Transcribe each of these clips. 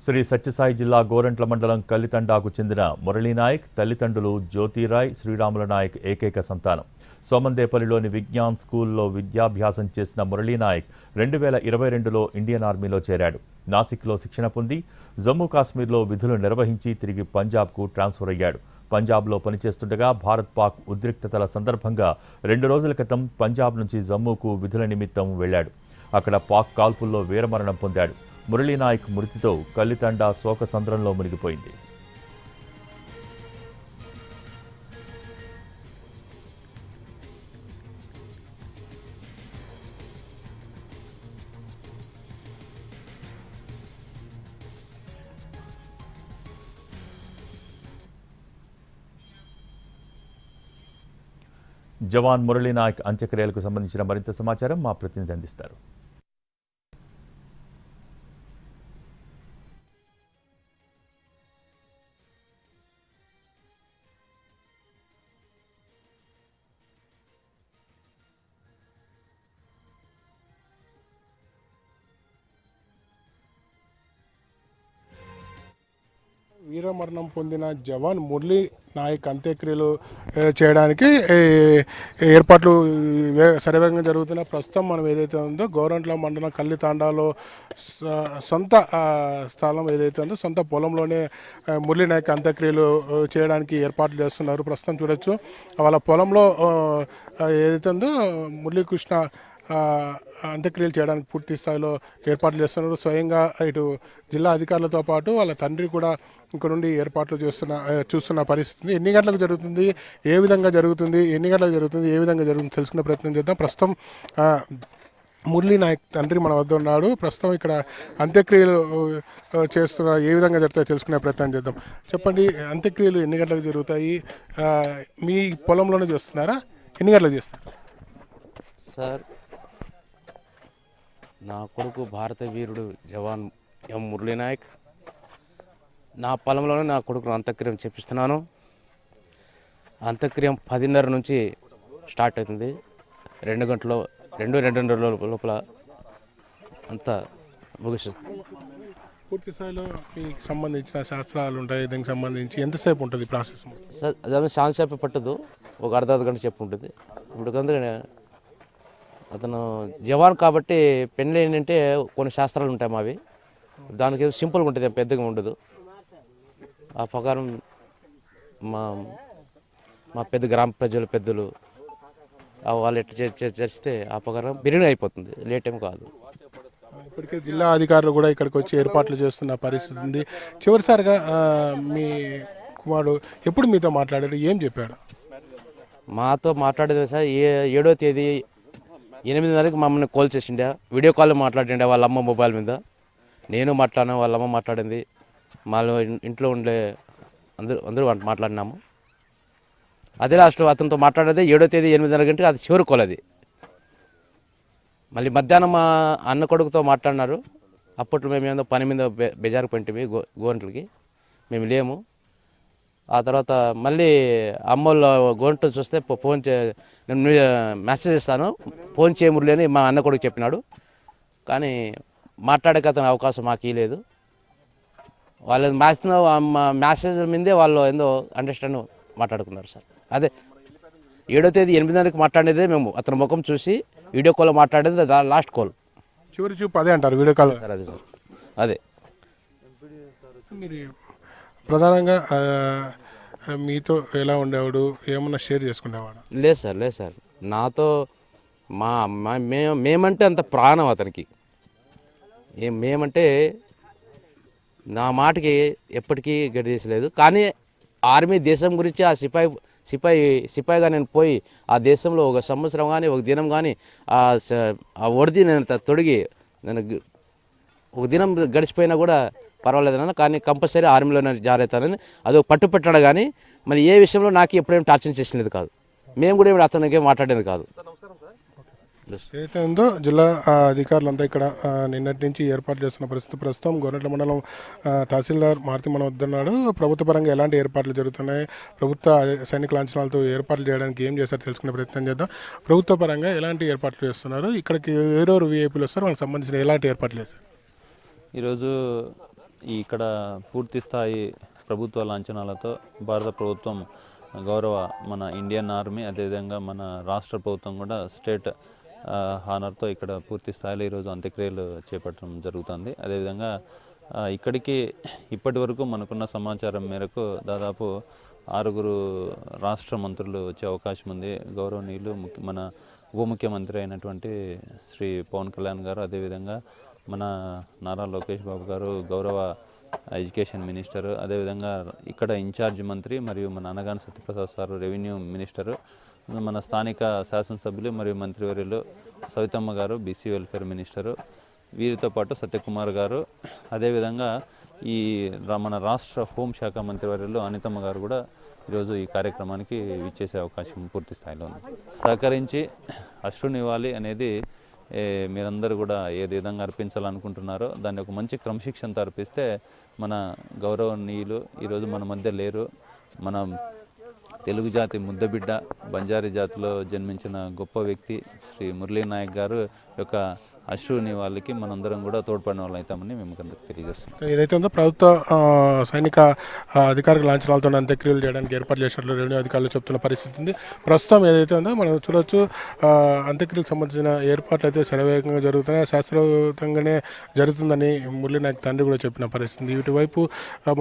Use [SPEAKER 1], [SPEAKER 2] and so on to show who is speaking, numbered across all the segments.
[SPEAKER 1] శ్రీ సత్యసాయి జిల్లా గోరంట్ల మండలం కలితండాకు చెందిన మురళీనాయక్ తల్లిదండ్రులు జ్యోతిరాయ్ శ్రీరాముల నాయక్ ఏకైక సంతానం. సోమందేపల్లిలోని విజ్ఞాన్ స్కూల్లో విద్యాభ్యాసం చేసిన మురళీనాయక్ 2022లో ఇండియన్ ఆర్మీలో చేరాడు. నాసిక్లో శిక్షణ పొంది జమ్మూ కాశ్మీర్లో విధులు నిర్వహించి తిరిగి పంజాబ్కు ట్రాన్స్ఫర్ అయ్యాడు. పంజాబ్లో పనిచేస్తుండగా భారత్ పాక్ ఉద్రిక్తతల సందర్భంగా 2 రోజుల క్రితం పంజాబ్ నుంచి జమ్మూకు విధుల నిమిత్తం వెళ్లాడు. అక్కడ పాక్ కాల్పుల్లో వీరమరణం పొందాడు. మురళీనాయక్ మృతితో కల్లితండా శోకసంద్రంలో మునిగిపోయింది. జవాన్ మురళీనాయక్ అంత్యక్రియలకు సంబంధించిన మరింత సమాచారం మా ప్రతినిధి అందిస్తారు.
[SPEAKER 2] వీరమరణం పొందిన జవాన్ మురళీ నాయక్ అంత్యక్రియలు చేయడానికి ఏర్పాట్లు శరవేగంగా జరుగుతున్న ప్రస్తుతం మనం ఏదైతే ఉందో గోరంట్ల మండలం కల్లితాండాలో సొంత స్థలం ఏదైతే ఉందో సొంత పొలంలోనే మురళీ నాయక్ అంత్యక్రియలు చేయడానికి ఏర్పాట్లు చేస్తున్నారు. ప్రస్తుతం చూడొచ్చు వాళ్ళ పొలంలో ఏదైతే ఉందో మురళీకృష్ణ అంత్యక్రియలు చేయడానికి పూర్తి స్థాయిలో ఏర్పాట్లు చేస్తున్నారు. స్వయంగా ఇటు జిల్లా అధికారులతో పాటు వాళ్ళ తండ్రి కూడా ఇక్కడ నుండి ఏర్పాట్లు చూస్తున్న పరిస్థితి. ఎన్ని గంటలకు జరుగుతుంది, ఏ విధంగా జరుగుతుంది, ఎన్ని గంటలకు జరుగుతుంది, ఏ విధంగా జరుగుతుంది తెలుసుకునే ప్రయత్నం చేద్దాం. ప్రస్తుతం మురళీ నాయక్ తండ్రి మన వద్ద ఉన్నాడు. ప్రస్తుతం ఇక్కడ అంత్యక్రియలు చేస్తున్న ఏ విధంగా జరుగుతాయో తెలుసుకునే ప్రయత్నం చేద్దాం. చెప్పండి, అంత్యక్రియలు ఎన్ని గంటలకు జరుగుతాయి? మీ పొలంలోనే చేస్తున్నారా? ఎన్ని గంటలకు చేస్తున్నారు
[SPEAKER 3] సార్? నా కొడుకు భారత వీరుడు జవాన్ ఎం మురళీనాయక్. నా పొలంలోనే నా కొడుకును అంత్యక్రియం చేపిస్తున్నాను. అంత్యక్రియం 10:30 నుంచి స్టార్ట్ అవుతుంది. 2 లోపల అంతా ముగిస్తుంది.
[SPEAKER 2] పూర్తి స్థాయిలో మీకు సంబంధించిన శాస్త్రాలు ఉంటాయి. దీనికి సంబంధించి ఎంతసేపు ఉంటుంది ప్రాసెస్?
[SPEAKER 3] సార్ అదే చాలా సేపు పట్టదు, ఒక అర్ధ గంట సేపు ఉంటుంది. ఇప్పుడు అందుకని అతను జవాన్ కాబట్టి పెళ్ళి ఏంటంటే కొన్ని శాస్త్రాలు ఉంటాయి మావి. దానికి సింపుల్గా ఉంటుంది, పెద్దగా ఉండదు. ఆ ప్రకారం మా పెద్ద గ్రామ పెద్దలు వాళ్ళు ఎట్లా చేస్తే ఆ ప్రకారం బిర్యానీ అయిపోతుంది, లేట్ ఏం కాదు.
[SPEAKER 2] ఇప్పటికే జిల్లా అధికారులు కూడా ఇక్కడికి వచ్చి ఏర్పాట్లు చేస్తున్న పరిస్థితి ఉంది. చివరిసారిగా మీ కుమారుడు ఎప్పుడు మీతో మాట్లాడారు, ఏం చెప్పాడు?
[SPEAKER 3] మాతో మాట్లాడేది సార్ 7వ తేదీ 8:30కి మమ్మల్ని కాల్ చేసిండే, వీడియో కాల్లో మాట్లాడిండే వాళ్ళ అమ్మ మొబైల్ మీద. నేను మాట్లాడినా, వాళ్ళ అమ్మ మాట్లాడింది. వాళ్ళు ఇంట్లో ఉండే అందరూ మాట్లాడినాము. అదే లాస్ట్ అతనితో మాట్లాడేది 7వ తేదీ 8:30 గంటకి, అది చివరి కాల్ అది. మళ్ళీ మధ్యాహ్నం మా అన్న కొడుకుతో మాట్లాడినారు. అప్పట్లో మేము ఏదో పని మీద బెజారు పోయింటివి గోరంట్లకి, మేము లేము. ఆ తర్వాత మళ్ళీ అమ్మోళ్ళు గోరంట్ల చూస్తే ఫోన్ నేను మెసేజ్ ఇస్తాను, ఫోన్ చేయమురళి అని మా అన్న కొడుకు చెప్పినాడు. కానీ మాట్లాడే అతను అవకాశం మాకు ఇవ్వలేదు. వాళ్ళు మెసేజ్ మీదే వాళ్ళు ఏందో అండర్స్టాండ్ మాట్లాడుకున్నారు సార్. అదే 7వ తేదీ 8:30కి మాట్లాడేదే మేము. అతని ముఖం చూసి వీడియో కాల్లో మాట్లాడేది లాస్ట్ కాల్.
[SPEAKER 2] చివరి చూపు అదే అంటారు వీడియో కాల్
[SPEAKER 3] సార్. అదే సార్, అదే.
[SPEAKER 2] మీరు ప్రధానంగా మీతో ఎలా ఉండేవాడు, ఏమన్నా షేర్ చేసుకునేవాడు?
[SPEAKER 3] లేదు సార్, నాతో మేమంటే అంత ప్రాణం అతనికి. మేమంటే నా మాటకి ఎప్పటికీ గడిచేసలేదు. కానీ ఆర్మీ దేశం గురించి ఆ సిపాయిగా నేను పోయి ఆ దేశంలో 1 సంవత్సరం కానీ 1 దినం కానీ ఆ ఒడిది నేను తొడిగి నేను 1 దినం గడిచిపోయినా కూడా పర్వాలేదన్న. కానీ కంపల్సరీ ఆర్మీలోనే జాయిన్ అవుతానని అది పట్టుపెట్టాడు. కానీ మరి ఏ విషయంలో నాకు ఎప్పుడేం టార్చర్ చేసినది కాదు. మేము కూడా అతనికి మాట్లాడేది కాదు.
[SPEAKER 2] ఏదైతే ఉందో జిల్లా అధికారులంతా ఇక్కడ నిన్నటి నుంచి ఏర్పాటు చేస్తున్న పరిస్థితి. ప్రస్తుతం గోరంట్ల మండలం తహసీల్దార్ మారుతి మన వద్దన్నాడు. ప్రభుత్వ పరంగా ఎలాంటి ఏర్పాట్లు జరుగుతున్నాయి, ప్రభుత్వ సైనిక లాంఛనాలతో ఏర్పాట్లు చేయడానికి ఏం చేస్తారో తెలుసుకునే ప్రయత్నం చేద్దాం. ప్రభుత్వ పరంగా ఎలాంటి ఏర్పాట్లు చేస్తున్నారు, ఇక్కడికి ఎవరెవరు వీఐపీలు వస్తారు, వాళ్ళకి సంబంధించిన ఎలాంటి ఏర్పాట్లు చేస్తారు?
[SPEAKER 4] ఈరోజు ఇక్కడ పూర్తి స్థాయి ప్రభుత్వ లాంఛనాలతో భారత ప్రభుత్వం గౌరవ మన ఇండియన్ ఆర్మీ అదేవిధంగా మన రాష్ట్ర ప్రభుత్వం కూడా స్టేట్ హానర్తో ఇక్కడ పూర్తి స్థాయిలో ఈరోజు అంత్యక్రియలు చేపట్టడం జరుగుతుంది. అదేవిధంగా ఇక్కడికి ఇప్పటి వరకు మనకున్న సమాచారం మేరకు దాదాపు 6 రాష్ట్ర మంత్రులు వచ్చే అవకాశం ఉంది. గౌరవనీయులు మన ఉప ముఖ్యమంత్రి అయినటువంటి శ్రీ పవన్ కళ్యాణ్ గారు, అదేవిధంగా మన నారా లోకేష్ బాబు గారు, గౌరవ ఎడ్యుకేషన్ మినిస్టర్, అదేవిధంగా ఇక్కడ ఇన్ఛార్జ్ మంత్రి మరియు మన Anagani Satyaprasad sir revenue minister, మన స్థానిక శాసనసభ్యులు మరియు మంత్రివర్యులు సవితమ్మ గారు బీసీ వెల్ఫేర్ మినిస్టరు, వీరితో పాటు సత్యకుమార్ గారు, అదేవిధంగా ఈ మన రాష్ట్ర హోంశాఖ మంత్రివర్యులు అనితమ్మ గారు కూడా ఈరోజు ఈ కార్యక్రమానికి విచ్చేసే అవకాశం పూర్తి స్థాయిలో ఉంది. సహకరించి అశ్రునివ్వాలి అనేది మీరందరూ కూడా ఏ విధంగా అర్పించాలనుకుంటున్నారో దాన్ని ఒక మంచి క్రమశిక్షణతో అర్పిస్తే మన గౌరవనీయులు ఈరోజు మన మధ్య లేరు. మన తెలుగు జాతి ముద్దబిడ్డ, బంజారీ జాతిలో జన్మించిన గొప్ప వ్యక్తి శ్రీ మురళీ నాయక్ గారు యొక్క అశ్రుని వాళ్ళకి మనందరం కూడా తోడ్పడిన వాళ్ళు అవుతామని మేము తెలియజేస్తున్నాం.
[SPEAKER 2] ఏదైతే ఉందో ప్రభుత్వ సైనిక అధికారిక లాంఛనాలతో అంత్యక్రియలు చేయడానికి ఏర్పాటు చేసినట్లు రెవెన్యూ అధికారులు చెప్తున్న పరిస్థితి ఉంది. ప్రస్తుతం ఏదైతే ఉందో మనం చూడొచ్చు, అంత్యక్రియలకు సంబంధించిన ఏర్పాట్లు అయితే శరవేగంగా జరుగుతున్నాయి, శాస్త్రయుతంగానే జరుగుతుందని మురళీ నాయక్ తండ్రి కూడా చెప్పిన పరిస్థితి. ఇటువైపు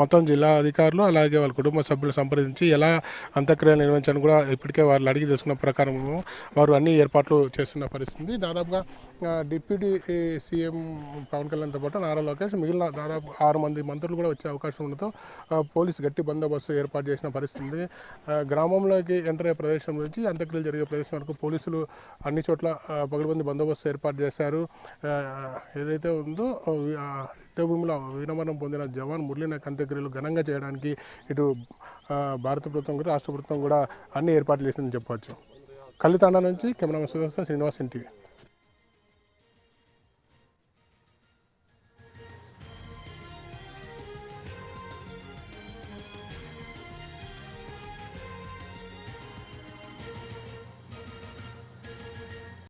[SPEAKER 2] మొత్తం జిల్లా అధికారులు అలాగే వాళ్ళ కుటుంబ సభ్యులు సంప్రదించి ఎలా అంత్యక్రియలు నిర్వహించాలని కూడా ఇప్పటికే వాళ్ళు అడిగి తెలుసుకున్న ప్రకారం వారు అన్ని ఏర్పాట్లు చేస్తున్న పరిస్థితి. దాదాపుగా డిప్యూటీ సీఎం పవన్ కళ్యాణ్తో పాటు నారా లోకేష్ మిగిలిన దాదాపు 6 మంది మంత్రులు కూడా వచ్చే అవకాశం ఉండడంతో పోలీసు గట్టి బందోబస్తు ఏర్పాటు చేసిన పరిస్థితి. గ్రామంలోకి ఎంటర్ అయ్యే ప్రదేశం నుంచి అంత్యక్రియలు జరిగే ప్రదేశం వరకు పోలీసులు అన్ని చోట్ల పగడబంది బందోబస్తు ఏర్పాటు చేశారు. ఏదైతే ఉందో యుద్ధభూమిలో వీరమరణం పొందిన జవాన్ మురళీ నాయక్ అంత్యక్రియలు ఘనంగా చేయడానికి ఇటు భారత ప్రభుత్వం కూడా రాష్ట్ర ప్రభుత్వం కూడా అన్ని ఏర్పాట్లు చేసిందని చెప్పవచ్చు. కల్లితాండ నుంచి కెమెరామెన్ సుదర్శన్, శ్రీనివాస్, ఎన్టీవీ.